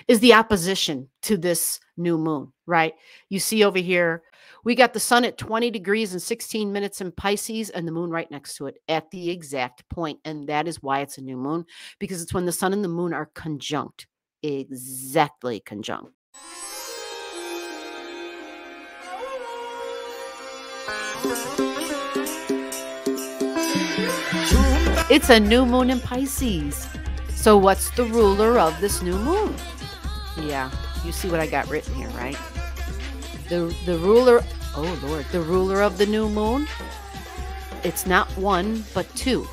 is the opposition to this new moon, right? You see over here, we got the sun at 20 degrees and 16 minutes in Pisces and the moon right next to it at the exact point. And that is why it's a new moon, because it's when the sun and the moon are conjunct, exactly conjunct. It's a new moon in Pisces. So what's the ruler of this new moon? Yeah, you see what I got written here, right? The ruler, oh Lord, the ruler of the new moon, it's not one, but two.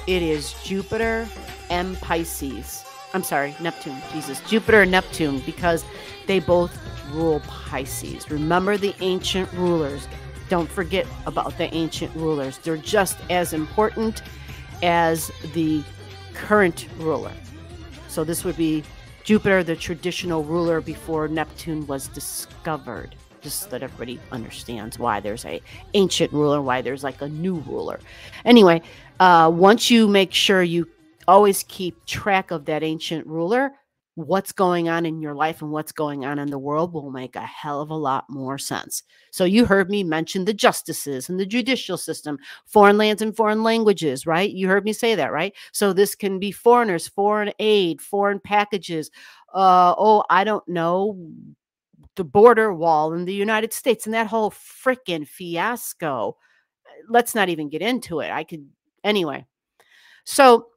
It is Jupiter and Pisces. I'm sorry, Neptune, Jesus. Jupiter and Neptune, because they both rule Pisces. Remember the ancient rulers. Don't forget about the ancient rulers. They're just as important as the current ruler. So this would be Jupiter, the traditional ruler before Neptune was discovered. Just so that everybody understands why there's a ancient ruler, why there's like a new ruler. Anyway, once you make sure you always keep track of that ancient ruler, what's going on in your life and what's going on in the world will make a hell of a lot more sense. So you heard me mention the justices and the judicial system, foreign lands and foreign languages, right? You heard me say that, right? So this can be foreigners, foreign aid, foreign packages. I don't know, the border wall in the United States and that whole freaking fiasco. Let's not even get into it. Anyway. So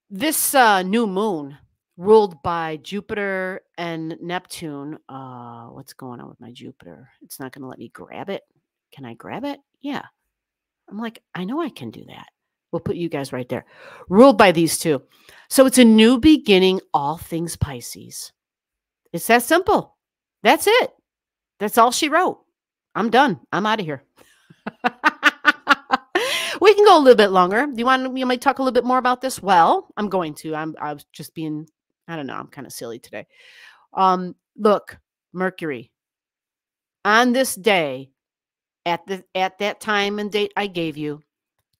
this new moon, ruled by Jupiter and Neptune. What's going on with my Jupiter? It's not going to let me grab it. Can I grab it? Yeah. I'm like, I know I can do that. We'll put you guys right there. Ruled by these two. So it's a new beginning, all things Pisces. It's that simple. That's it. That's all she wrote. I'm done. I'm out of here. We can go a little bit longer. Do you want me to talk a little bit more about this? Well, I'm going to. I was just being, I don't know, I'm kind of silly today. Look, Mercury, on this day, at that time and date I gave you,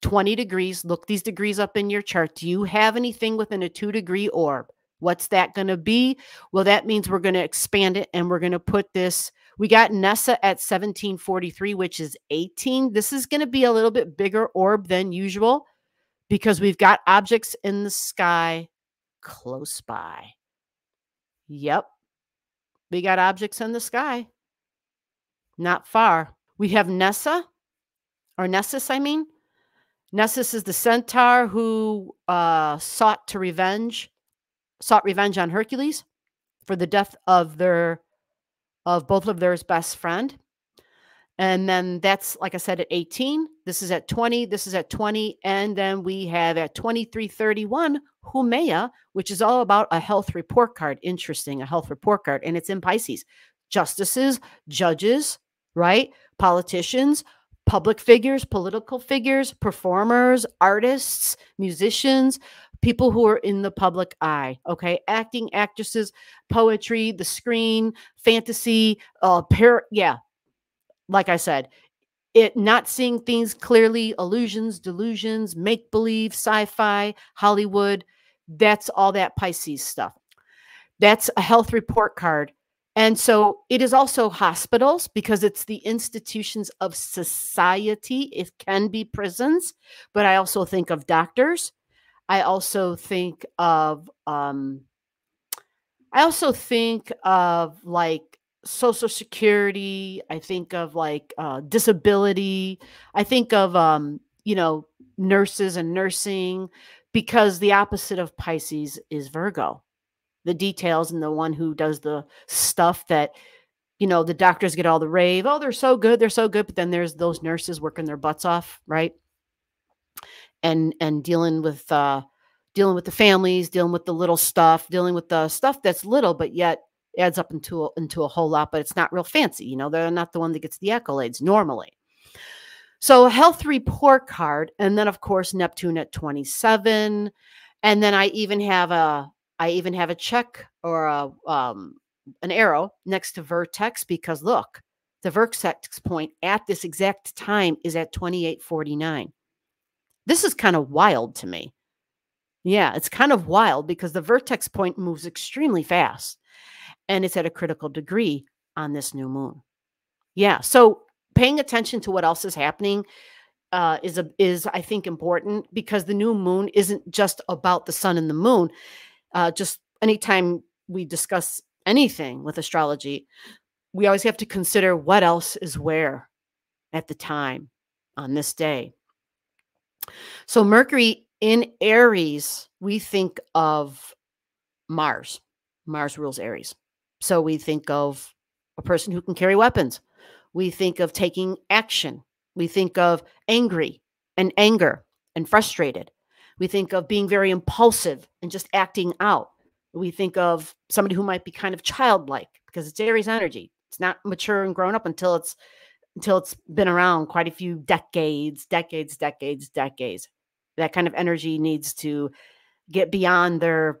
20 degrees. Look these degrees up in your chart. Do you have anything within a 2-degree orb? What's that going to be? Well, that means we're going to expand it and we're going to put this. We got Nessa at 1743, which is 18. This is going to be a little bit bigger orb than usual because we've got objects in the sky close by. Yep. We got objects in the sky. Not far. We have Nessa, or Nessus, I mean. Nessus is the centaur who sought revenge on Hercules for the death of both of their best friend. And then that's, like I said, at 18. This is at 20. This is at 20. And then we have at 2331, Humea, which is all about a health report card. Interesting, a health report card. And it's in Pisces. Justices, judges, right? Politicians, public figures, political figures, performers, artists, musicians, people who are in the public eye, okay? Acting, actresses, poetry, the screen, fantasy, like I said, not seeing things clearly, illusions, delusions, make-believe, sci-fi, Hollywood, that's all that Pisces stuff. That's a health report card. And so it is also hospitals because it's the institutions of society. It can be prisons, but I also think of doctors. I also think of like Social Security. I think of like disability. I think of nurses and nursing, because the opposite of Pisces is Virgo. The details, and the one who does the stuff that, the doctors get all the rave. Oh, they're so good. They're so good. But then there's those nurses working their butts off, right? And dealing with the families, dealing with the little stuff, dealing with the stuff that's little, but yet adds up into a whole lot, but it's not real fancy. They're not the one that gets the accolades normally. So a health report card. And then of course, Neptune at 27. And then I even have a check or an arrow next to vertex, because look, the vertex point at this exact time is at 2849. This is kind of wild to me. Yeah, it's kind of wild because the vertex point moves extremely fast and it's at a critical degree on this new moon. Yeah, so paying attention to what else is happening is I think important because the new moon isn't just about the sun and the moon. Just anytime we discuss anything with astrology, we always have to consider what else is where at the time on this day. So Mercury in Aries, we think of Mars. Mars rules Aries. So we think of a person who can carry weapons. We think of taking action. We think of angry and anger and frustrated. We think of being very impulsive and just acting out. We think of somebody who might be kind of childlike because it's Aries energy. It's not mature and grown up until it's been around quite a few decades. That kind of energy needs to get beyond their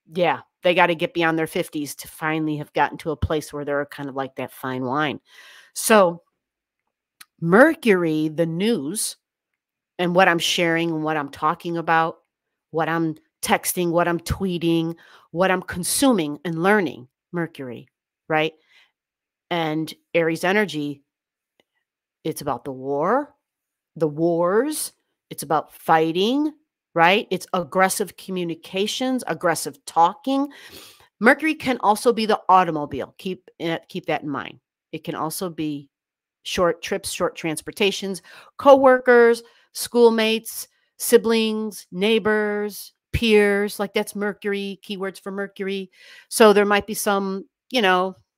they got to get beyond their 50s to finally have gotten to a place where they're kind of like that fine wine. So Mercury, the news, and what I'm sharing and what I'm talking about, what I'm texting, what I'm tweeting, what I'm consuming and learning, Mercury, right? And Aries energy, it's about the war, the wars, it's about fighting, right? It's aggressive communications, aggressive talking. Mercury can also be the automobile. Keep that in mind. It can also be short trips, short transportations, coworkers, schoolmates, siblings, neighbors, peers. Like that's Mercury, keywords for Mercury. So there might be some,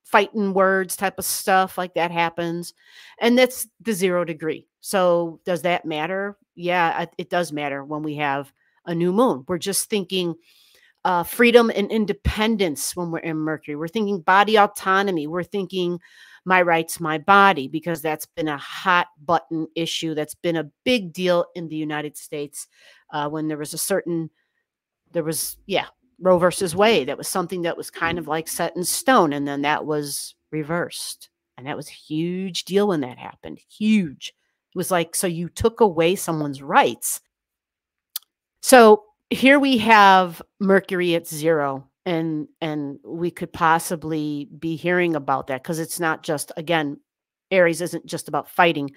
fighting words type of stuff like that happens. And that's the 0 degree. So does that matter? Yeah, it does matter when we have a new moon. We're just thinking freedom and independence when we're in Mercury. We're thinking body autonomy. We're thinking my rights, my body, because that's been a hot button issue. That's been a big deal in the United States when there was Roe versus Wade. That was something that was kind of like set in stone. And then that was reversed. And that was a huge deal when that happened. Huge. It was like, so you took away someone's rights. So here we have Mercury at 0, and we could possibly be hearing about that because it's not just, again, Aries isn't just about fighting,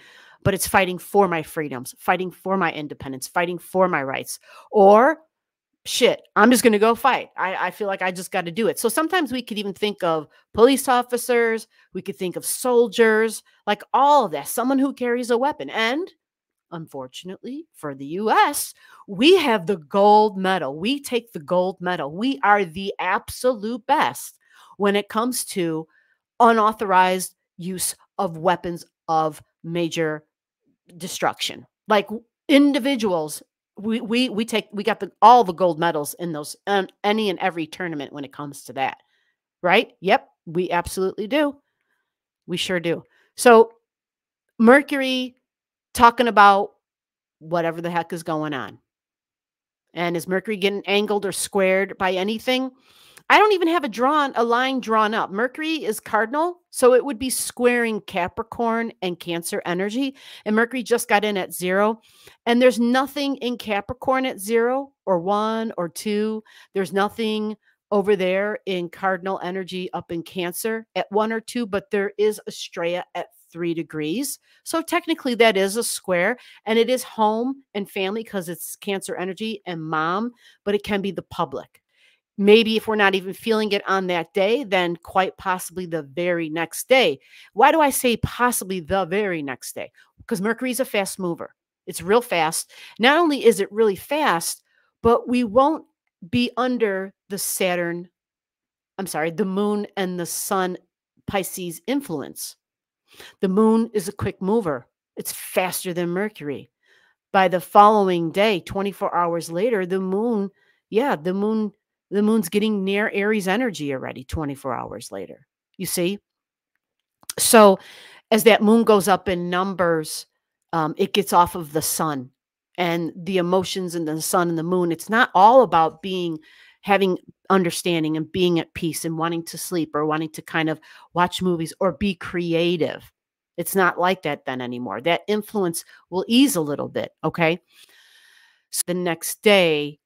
but it's fighting for my freedoms, fighting for my independence, fighting for my rights. Or shit, I'm just going to go fight. I feel like I just got to do it. So sometimes we could even think of police officers. We could think of soldiers, like all of that, someone who carries a weapon. And unfortunately for the US, we have the gold medal. We take the gold medal. We are the absolute best when it comes to unauthorized use of weapons of major destruction. Like individuals, we got all the gold medals in those any and every tournament when it comes to that. Right? Yep, we absolutely do. We sure do. So Mercury talking about whatever the heck is going on. And is Mercury getting angled or squared by anything? I don't even have a line drawn up. Mercury is cardinal, so it would be squaring Capricorn and Cancer energy. And Mercury just got in at 0. And there's nothing in Capricorn at 0 or 1 or 2. There's nothing over there in cardinal energy up in Cancer at 1 or 2, but there is Estrella at 3 degrees. So technically that is a square, and it is home and family because it's Cancer energy and mom, but it can be the public. Maybe if we're not even feeling it on that day, then quite possibly the very next day. Why do I say possibly the very next day? Because Mercury is a fast mover. It's real fast. Not only is it really fast, but we won't be under the moon and the sun Pisces influence. The moon is a quick mover. It's faster than Mercury. By the following day, 24 hours later, the moon's getting near Aries energy already 24 hours later. You see? So as that moon goes up in numbers, it gets off of the sun and the emotions in the sun and the moon. It's not all about having understanding and being at peace and wanting to sleep or wanting to kind of watch movies or be creative. It's not like that then anymore. That influence will ease a little bit. Okay. So the next day,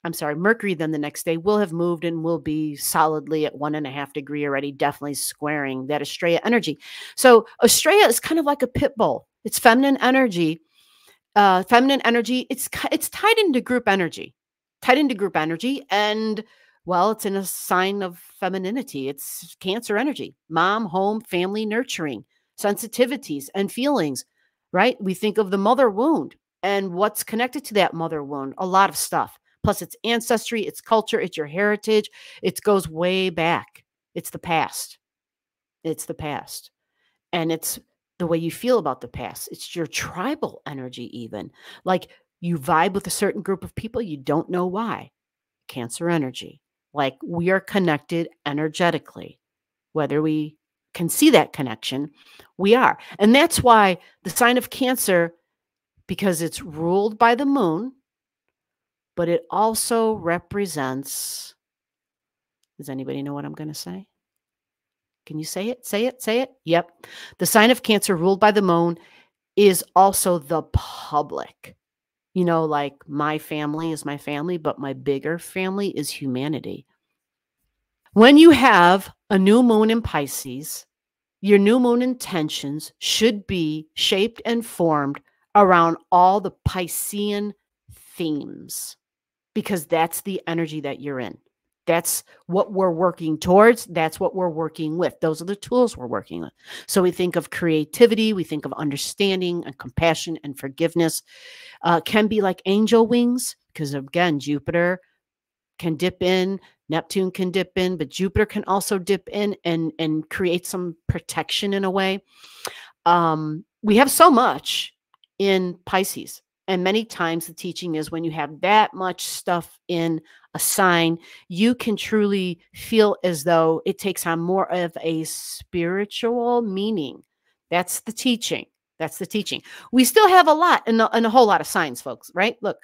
I'm sorry, Mercury then the next day will have moved and will be solidly at 1.5 degree already, definitely squaring that Estrella energy. So Estrella is kind of like a pit bull. It's feminine energy. It's tied into group energy, and well, it's in a sign of femininity. It's Cancer energy, mom, home, family, nurturing, sensitivities and feelings, right? We think of the mother wound and what's connected to that mother wound, a lot of stuff. Plus it's ancestry, it's culture, it's your heritage. It goes way back. It's the past. It's the past. And it's the way you feel about the past. It's your tribal energy, even. Like you vibe with a certain group of people, you don't know why. Cancer energy. Like we are connected energetically. Whether we can see that connection, we are. And that's why the sign of Cancer, because it's ruled by the moon, but it also represents, does anybody know what I'm going to say? Can you say it? Say it? Say it? Yep. The sign of Cancer ruled by the moon is also the public. You know, like my family is my family, but my bigger family is humanity. When you have a new moon in Pisces, your new moon intentions should be shaped and formed around all the Piscean themes, because that's the energy that you're in. That's what we're working towards. That's what we're working with. Those are the tools we're working with. So we think of creativity. We think of understanding and compassion and forgiveness. Can be like angel wings, because again, Jupiter can dip in, Neptune can dip in, but Jupiter can also dip in and create some protection in a way. We have so much in Pisces. And many times the teaching is when you have that much stuff in a sign, you can truly feel as though it takes on more of a spiritual meaning. That's the teaching. That's the teaching. We still have a lot and a whole lot of signs, folks, right? Look,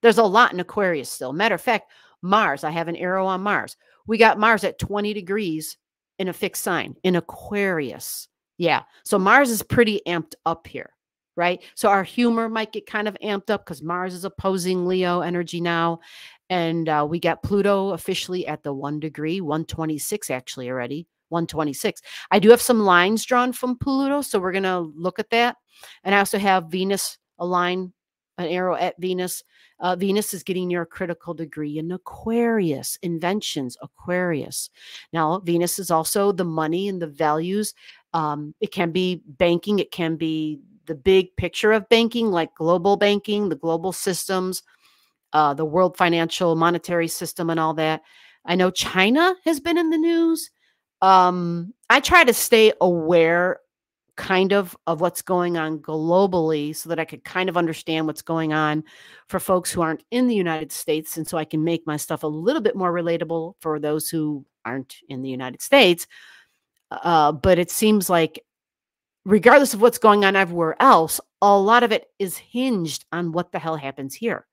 there's a lot in Aquarius still. Matter of fact, Mars, I have an arrow on Mars. We got Mars at 20 degrees in a fixed sign in Aquarius. Yeah. So Mars is pretty amped up here. Right? So our humor might get kind of amped up because Mars is opposing Leo energy now. And we got Pluto officially at the 1 degree, 126 actually already, 126. I do have some lines drawn from Pluto, so we're going to look at that. And I also have Venus aligned, an arrow at Venus. Venus is getting near a critical degree in Aquarius, inventions, Aquarius. Now, Venus is also the money and the values. It can be banking. It can be the big picture of banking, like global banking, the global systems, the world financial monetary system and all that. I know China has been in the news. I try to stay aware kind of what's going on globally so that I could kind of understand what's going on for folks who aren't in the United States. And so I can make my stuff a little bit more relatable for those who aren't in the United States. But it seems like regardless of what's going on everywhere else, a lot of it is hinged on what the hell happens here,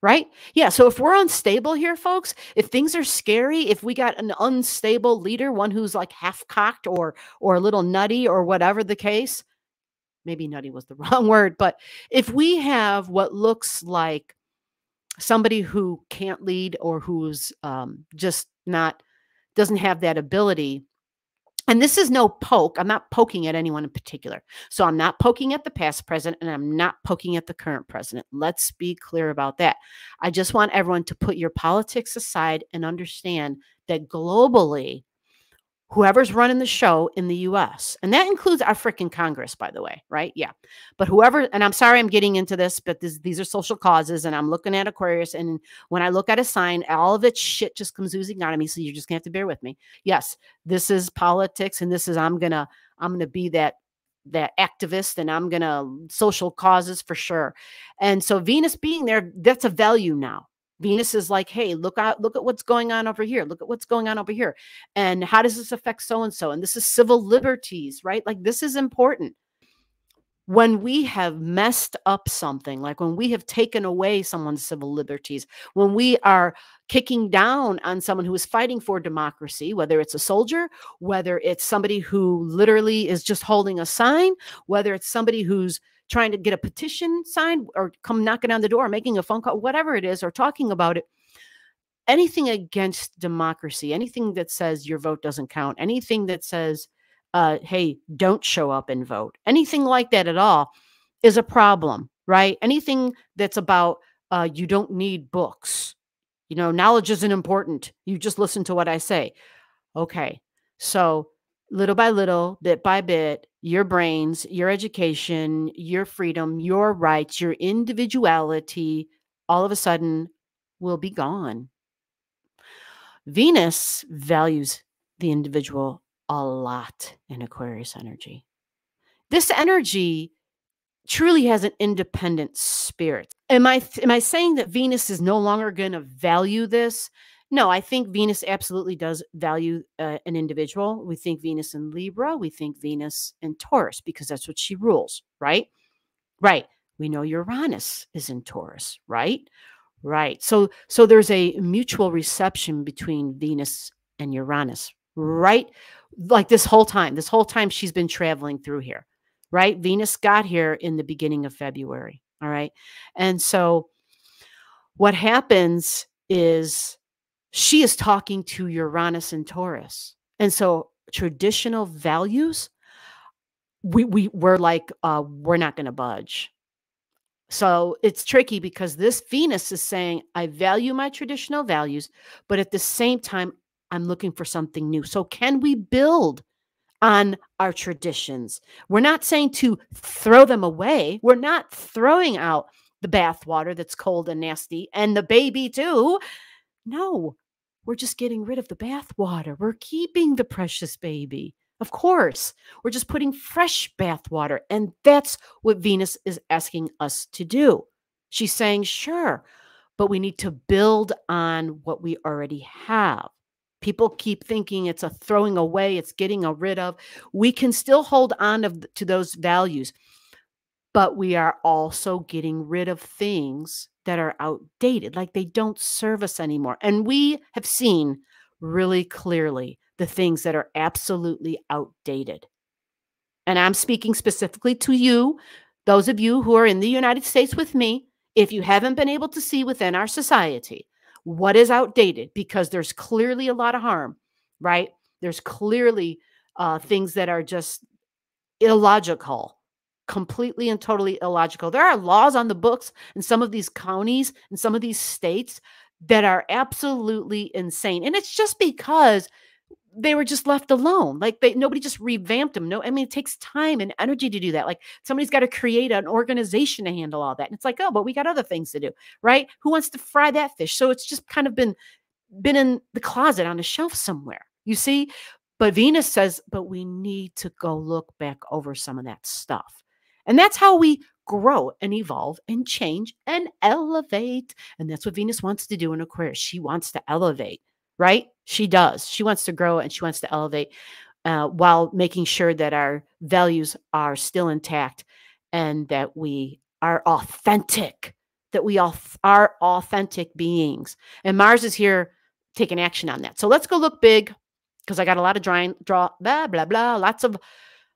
right? Yeah. So if we're unstable here, folks, if things are scary, if we got an unstable leader, one who's like half cocked or a little nutty or whatever the case, maybe nutty was the wrong word, but if we have what looks like somebody who can't lead or who's just not, doesn't have that ability. And this is no poke. I'm not poking at anyone in particular. So I'm not poking at the past president and I'm not poking at the current president. Let's be clear about that. I just want everyone to put your politics aside and understand that globally, whoever's running the show in the US, and that includes our freaking Congress, by the way, right? Yeah. But whoever, and I'm sorry I'm getting into this, but these are social causes, and I'm looking at Aquarius, and when I look at a sign, all of its shit just comes oozing out of me, so you're just gonna have to bear with me. Yes, this is politics, and this is, I'm gonna be that activist, and I'm gonna social causes for sure. And so Venus being there, that's a value now. Venus is like, hey, look at what's going on over here. Look at what's going on over here. And how does this affect so-and-so? And this is civil liberties, right? Like this is important. When we have messed up something, like when we have taken away someone's civil liberties, when we are kicking down on someone who is fighting for democracy, whether it's a soldier, whether it's somebody who literally is just holding a sign, whether it's somebody who's trying to get a petition signed or come knocking on the door, making a phone call, whatever it is, or talking about it. anything against democracy, anything that says your vote doesn't count, anything that says, hey, don't show up and vote, anything like that at all is a problem, right? Anything that's about you don't need books, knowledge isn't important. You just listen to what I say. Okay. So little by little, bit by bit, your brains, your education, your freedom, your rights, your individuality, all of a sudden will be gone. Venus values the individual a lot in Aquarius energy. This energy truly has an independent spirit. Am I saying that Venus is no longer going to value this? No, I think Venus absolutely does value an individual. We think Venus in Libra, we think Venus in Taurus because that's what she rules, right? Right. We know Uranus is in Taurus, right? Right. So there's a mutual reception between Venus and Uranus, right? Like this whole time she's been traveling through here, right? Venus got here in the beginning of February. All right. And so what happens is she is talking to Uranus and Taurus. And so traditional values, we're like, we're not going to budge. So it's tricky because this Venus is saying, I value my traditional values, but at the same time, I'm looking for something new. So can we build on our traditions? We're not saying to throw them away. We're not throwing out the bath water that's cold and nasty and the baby too. No, we're just getting rid of the bath water. We're keeping the precious baby. Of course, we're just putting fresh bath water. And that's what Venus is asking us to do. She's saying, sure, but we need to build on what we already have. People keep thinking it's a throwing away, it's getting rid of. We can still hold on to those values, but we are also getting rid of things that are outdated, like they don't serve us anymore. And we have seen really clearly the things that are absolutely outdated. And I'm speaking specifically to you, those of you who are in the United States with me, if you haven't been able to see within our society what is outdated, because there's clearly a lot of harm, right? There's clearly things that are just illogical, completely and totally illogical. There are laws on the books in some of these counties and some of these states that are absolutely insane. And it's just because they were just left alone. Like nobody just revamped them. No, I mean, it takes time and energy to do that. Like somebody's got to create an organization to handle all that. And it's like, oh, but we got other things to do, right? Who wants to fry that fish? So it's just kind of been in the closet on a shelf somewhere, you see? But Venus says, but we need to go look back over some of that stuff. And that's how we grow and evolve and change and elevate. And that's what Venus wants to do in Aquarius. She wants to elevate, right? She does. She wants to grow and she wants to elevate while making sure that our values are still intact and that we are authentic, that we are authentic beings. And Mars is here taking action on that. So let's go look big because I got a lot of draw, blah, blah, blah,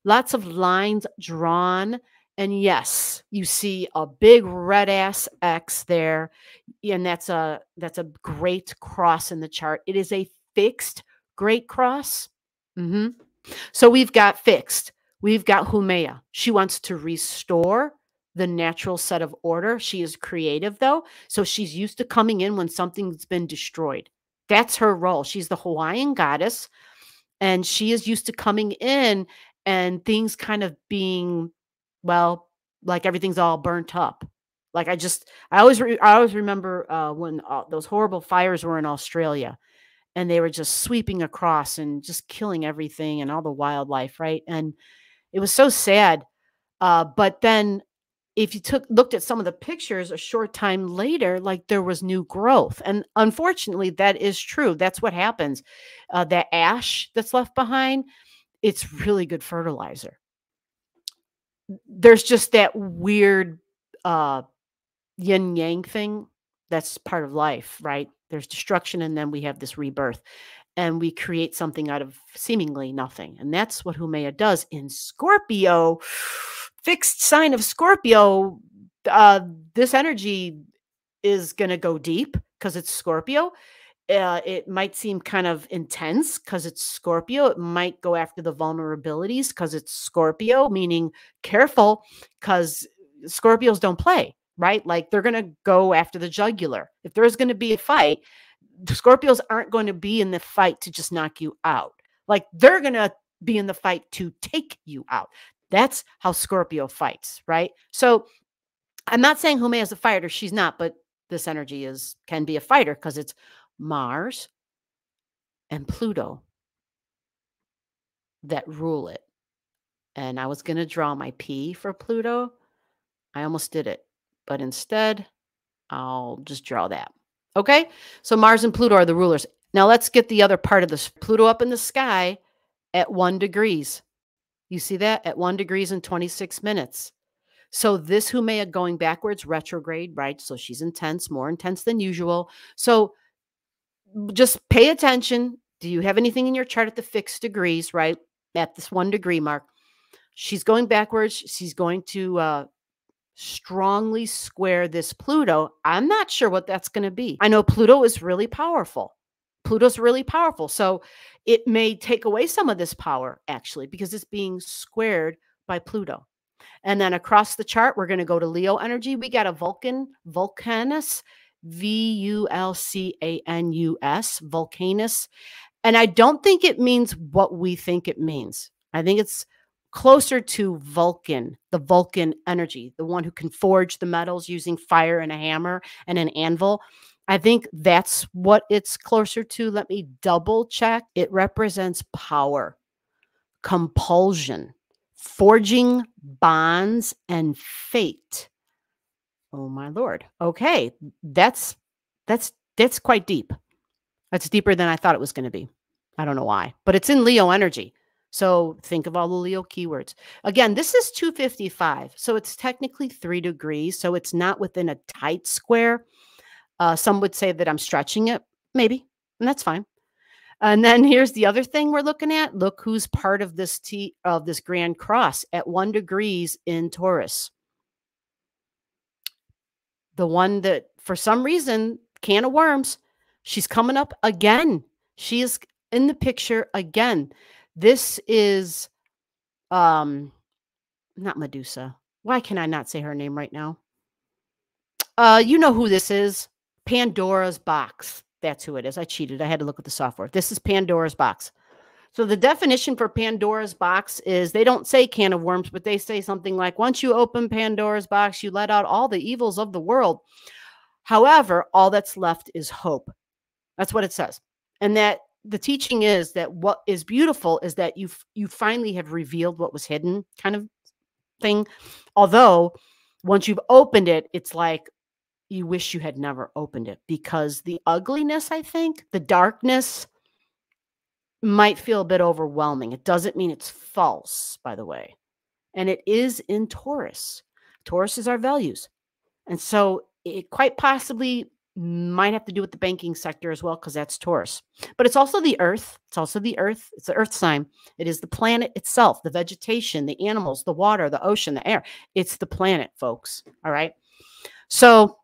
lots of lines drawn. And yes, you see a big red ass X there. And that's a great cross in the chart. It is a fixed great cross. So we've got fixed. We've got Humea. She wants to restore the natural set of order. She is creative though. So she's used to coming in when something's been destroyed. That's her role. She's the Hawaiian goddess. And she is used to coming in and things kind of being, well, like everything's all burnt up. Like I always remember when those horrible fires were in Australia and they were just sweeping across and just killing everything and all the wildlife, right? And it was so sad. But then if you looked at some of the pictures a short time later, like there was new growth. And unfortunately, that is true. That's what happens. That ash that's left behind, it's really good fertilizer. There's just that weird yin yang thing. That's part of life, right? There's destruction and then we have this rebirth and we create something out of seemingly nothing. And that's what Humea does in Scorpio. Fixed sign of Scorpio, this energy is going to go deep because it's Scorpio. It might seem kind of intense because it's Scorpio. It might go after the vulnerabilities because it's Scorpio, meaning careful because Scorpios don't play, right? Like they're going to go after the jugular. If there's going to be a fight, the Scorpios aren't going to be in the fight to just knock you out. Like they're going to be in the fight to take you out. That's how Scorpio fights, right? So I'm not saying Hume is a fighter. She's not, but this energy can be a fighter because it's Mars and Pluto that rule it. And I was going to draw my P for Pluto. I almost did it, but instead I'll just draw that. Okay. So Mars and Pluto are the rulers. Now let's get the other part of this. Pluto up in the sky at 1 degrees. You see that at 1 degrees and 26 minutes. So this Humea going backwards, retrograde, right? So she's intense, more intense than usual. So just pay attention. Do you have anything in your chart at the fixed degrees, right? At this 1 degree mark. She's going backwards. She's going to strongly square this Pluto. I'm not sure what that's going to be. I know Pluto is really powerful. Pluto's really powerful. So it may take away some of this power, actually, because it's being squared by Pluto. And then across the chart, we're going to go to Leo energy. We got a Vulcanus, Vulcanus, Vulcanus. And I don't think it means what we think it means. I think it's closer to Vulcan, the Vulcan energy, the one who can forge the metals using fire and a hammer and an anvil. I think that's what it's closer to. Let me double check. It represents power, compulsion, forging bonds, and fate. Oh my Lord. Okay. That's quite deep. That's deeper than I thought it was going to be. I don't know why, but it's in Leo energy. So think of all the Leo keywords. Again, this is 255. So it's technically 3 degrees. So it's not within a tight square. Some would say that I'm stretching it, maybe, and that's fine. And then here's the other thing we're looking at. Look who's part of this this Grand Cross at 1 degrees in Taurus. The one that, for some reason, can of worms, she's coming up again. She is in the picture again. This is, not Medusa. Why can I not say her name right now? You know who this is. Pandora's box. That's who it is. I cheated. I had to look at the software. This is Pandora's box. So the definition for Pandora's box is, they don't say can of worms, but they say something like, once you open Pandora's box, you let out all the evils of the world. However, all that's left is hope. That's what it says. And that the teaching is that what is beautiful is that you finally have revealed what was hidden, kind of thing. Although once you've opened it, it's like you wish you had never opened it, because the ugliness, I think, the darkness might feel a bit overwhelming. It doesn't mean it's false, by the way. And it is in Taurus. Taurus is our values. And so it quite possibly might have to do with the banking sector as well, because that's Taurus. But it's also the earth. It's also the earth. It's the earth sign. It is the planet itself, the vegetation, the animals, the water, the ocean, the air. It's the planet, folks. All right. So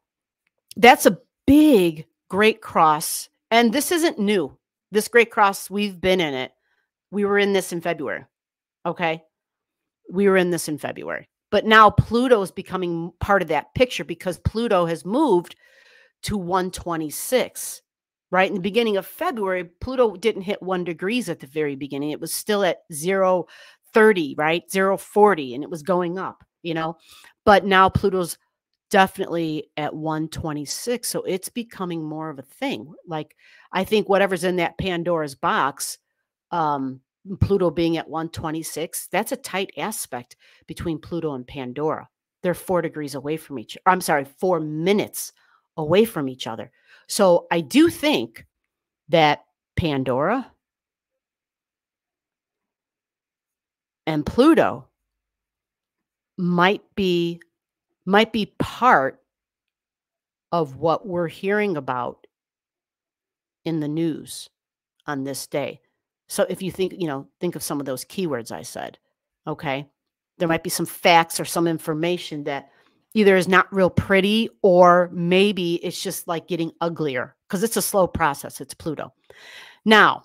that's a big, great cross. And this isn't new. This great cross, we've been in it. We were in this in February. Okay. We were in this in February. But now Pluto is becoming part of that picture, because Pluto has moved to 126, right? In the beginning of February, Pluto didn't hit 1 degrees at the very beginning. It was still at 0.30, right? 0.40, and it was going up, you know? But now Pluto's definitely at 126. So it's becoming more of a thing. Like, I think whatever's in that Pandora's box, Pluto being at 126, that's a tight aspect between Pluto and Pandora. They're 4 degrees away from each other. I'm sorry, 4 minutes away from each other. So I do think that Pandora and Pluto might be part of what we're hearing about in the news on this day. So if you think of some of those keywords I said, okay, there might be some facts or some information that either is not real pretty, or maybe it's just like getting uglier, because it's a slow process. It's Pluto. Now,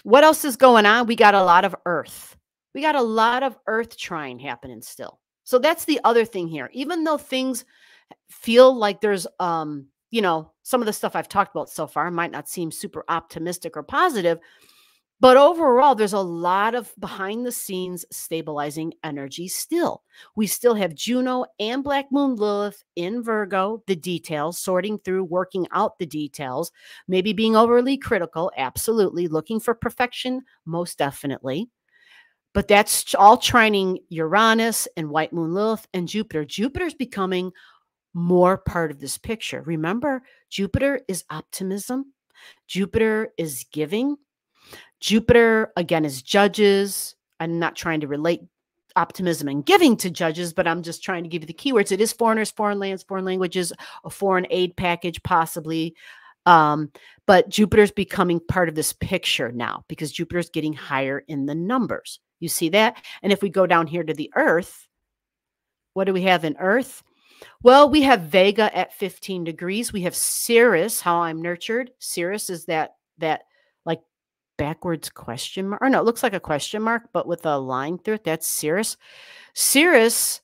what else is going on? We got a lot of Earth. We got a lot of Earth trine happening still. So that's the other thing here. Even though things feel like there's, some of the stuff I've talked about so far might not seem super optimistic or positive, but overall, there's a lot of behind the scenes stabilizing energy still. We still have Juno and Black Moon Lilith in Virgo, the details, sorting through, working out the details, maybe being overly critical, absolutely, looking for perfection, most definitely. But that's all trining Uranus and White Moon Lilith and Jupiter. Jupiter's becoming more part of this picture. Remember, Jupiter is optimism. Jupiter is giving. Jupiter, again, is judges. I'm not trying to relate optimism and giving to judges, but I'm just trying to give you the keywords. It is foreigners, foreign lands, foreign languages, a foreign aid package, possibly. But Jupiter's becoming part of this picture now because Jupiter's getting higher in the numbers. You see that? And if we go down here to the Earth, what do we have in Earth? Well, we have Vega at 15 degrees. We have Sirius, how I'm nurtured. Sirius is that like backwards question mark. Or no, it looks like a question mark, but with a line through it. That's Sirius. Sirius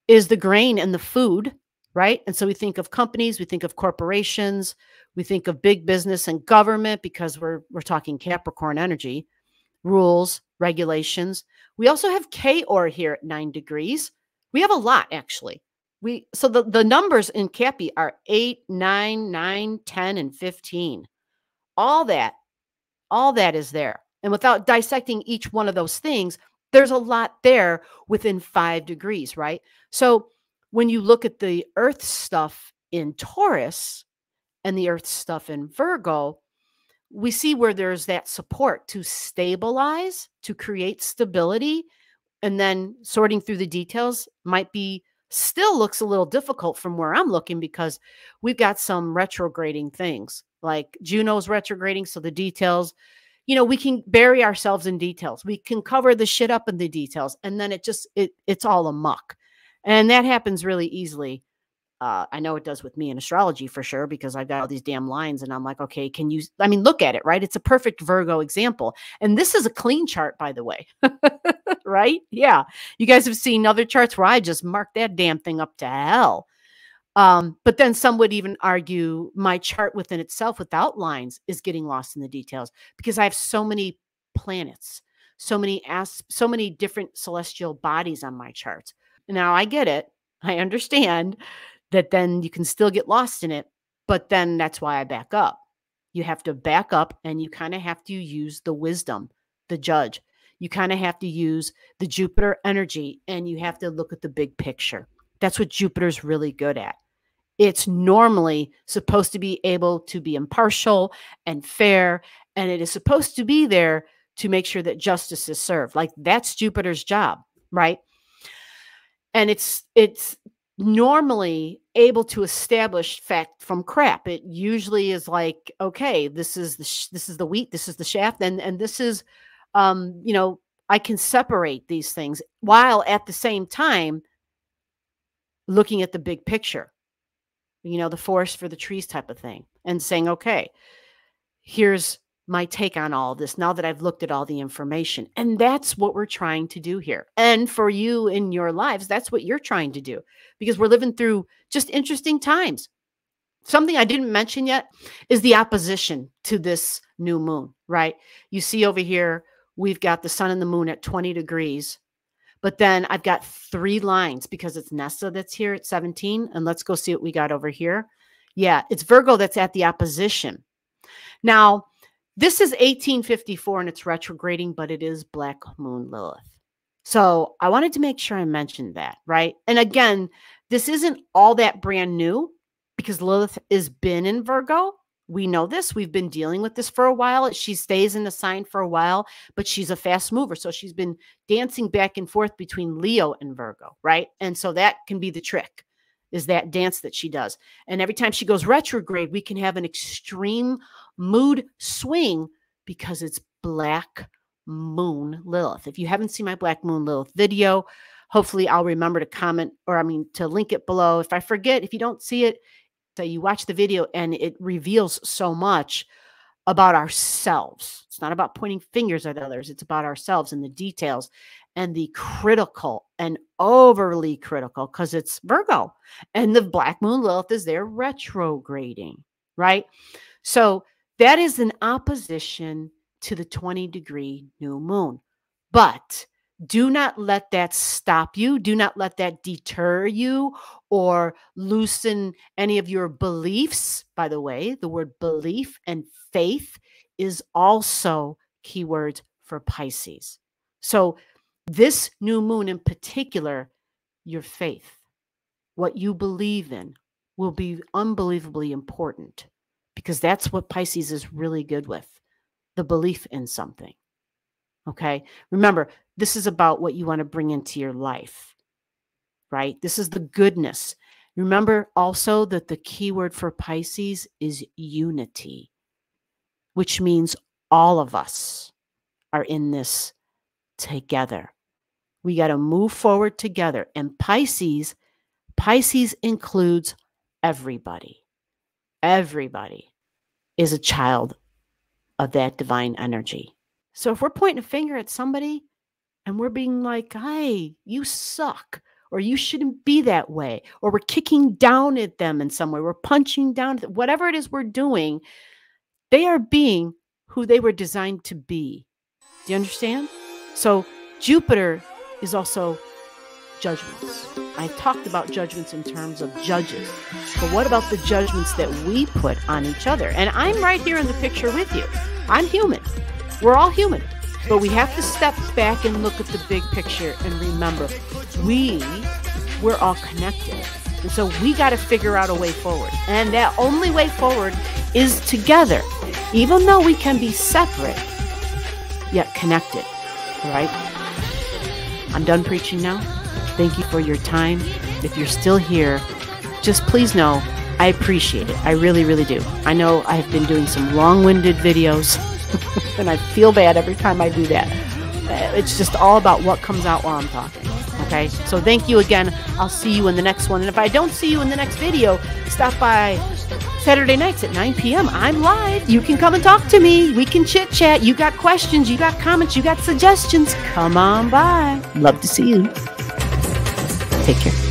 is the grain and the food, right? And so we think of companies, we think of corporations, we think of big business and government because we're talking Capricorn energy, rules, regulations. We also have K-Or here at 9 degrees. We have a lot, actually. So the numbers in Cappy are 8, 9, 9, 10, and 15. All that is there. And without dissecting each one of those things, there's a lot there within 5 degrees, right? So when you look at the Earth stuff in Taurus and the Earth stuff in Virgo, we see where there's that support to stabilize, to create stability, and then sorting through the details might be still looks a little difficult from where I'm looking because we've got some retrograding things like Juno's retrograding. So the details, we can bury ourselves in details. We can cover the shit up in the details. And then it's all a muck. And that happens really easily. I know it does with me in astrology for sure, because I've got all these damn lines and I'm like, okay, look at it, right? It's a perfect Virgo example. And this is a clean chart, by the way, right? Yeah. You guys have seen other charts where I just mark that damn thing up to hell. But then some would even argue my chart within itself without lines is getting lost in the details because I have so many planets, so many different celestial bodies on my charts. Now I get it. I understand that then you can still get lost in it, but then that's why I back up. You have to back up and you kind of have to use the wisdom, the judge. You kind of have to use the Jupiter energy and you have to look at the big picture. That's what Jupiter's really good at. It's normally supposed to be able to be impartial and fair, and it is supposed to be there to make sure that justice is served. Like that's Jupiter's job, right? And it's normally able to establish fact from crap. It usually is like, okay, this is the wheat, this is the shaft, and this is, I can separate these things while at the same time looking at the big picture, the forest for the trees type of thing, and saying, okay, here's my take on all this now that I've looked at all the information. And that's what we're trying to do here. And for you in your lives, that's what you're trying to do because we're living through just interesting times. Something I didn't mention yet is the opposition to this new moon, right? You see over here, we've got the sun and the moon at 20 degrees, but then I've got 3 lines because it's Nessa that's here at 17. And let's go see what we got over here. Yeah, it's Virgo that's at the opposition. Now, this is 1854 and it's retrograding, but it is Black Moon Lilith. So I wanted to make sure I mentioned that, right? And again, this isn't all that brand new because Lilith has been in Virgo. We know this. We've been dealing with this for a while. She stays in the sign for a while, but she's a fast mover. So she's been dancing back and forth between Leo and Virgo, right? And so that can be the trick, is that dance that she does. And every time she goes retrograde, we can have an extreme mood swing because it's Black Moon Lilith. If you haven't seen my Black Moon Lilith video, hopefully I'll remember to comment to link it below. If I forget, if you don't see it, So you watch the video and it reveals so much about ourselves. It's not about pointing fingers at others. It's about ourselves and the details and the critical and overly critical, because it's Virgo and the black moon Lilith is there retrograding, right? So that is in opposition to the 20-degree new moon. But do not let that stop you. Do not let that deter you or loosen any of your beliefs. By the way, the word belief and faith is also keywords for Pisces. So this new moon in particular, your faith, what you believe in, will be unbelievably important, because that's what Pisces is really good with, the belief in something. Okay. Remember, this is about what you want to bring into your life, right? This is the goodness. Remember also that the keyword for Pisces is unity, which means all of us are in this together. We got to move forward together. And Pisces includes everybody. Everybody is a child of that divine energy. So if we're pointing a finger at somebody and we're being like, hey, you suck, or you shouldn't be that way, or we're kicking down at them in some way, we're punching down, whatever it is we're doing, they are being who they were designed to be. Do you understand? So Jupiter is also judgments. I talked about judgments in terms of judges, but what about the judgments that we put on each other? And I'm right here in the picture with you. I'm human. We're all human, but we have to step back and look at the big picture and remember we're all connected. And so we got to figure out a way forward. And that only way forward is together, even though we can be separate, yet connected. All right? I'm done preaching now. Thank you for your time. If you're still here, just please know I appreciate it. I really, really do. I know I've been doing some long-winded videos, and I feel bad every time I do that. It's just all about what comes out while I'm talking. Okay? So thank you again. I'll see you in the next one. And if I don't see you in the next video, stop by Saturday nights at 9 p.m. I'm live. You can come and talk to me. We can chit-chat. You got questions. You got comments. You got suggestions. Come on by. Love to see you. Take care.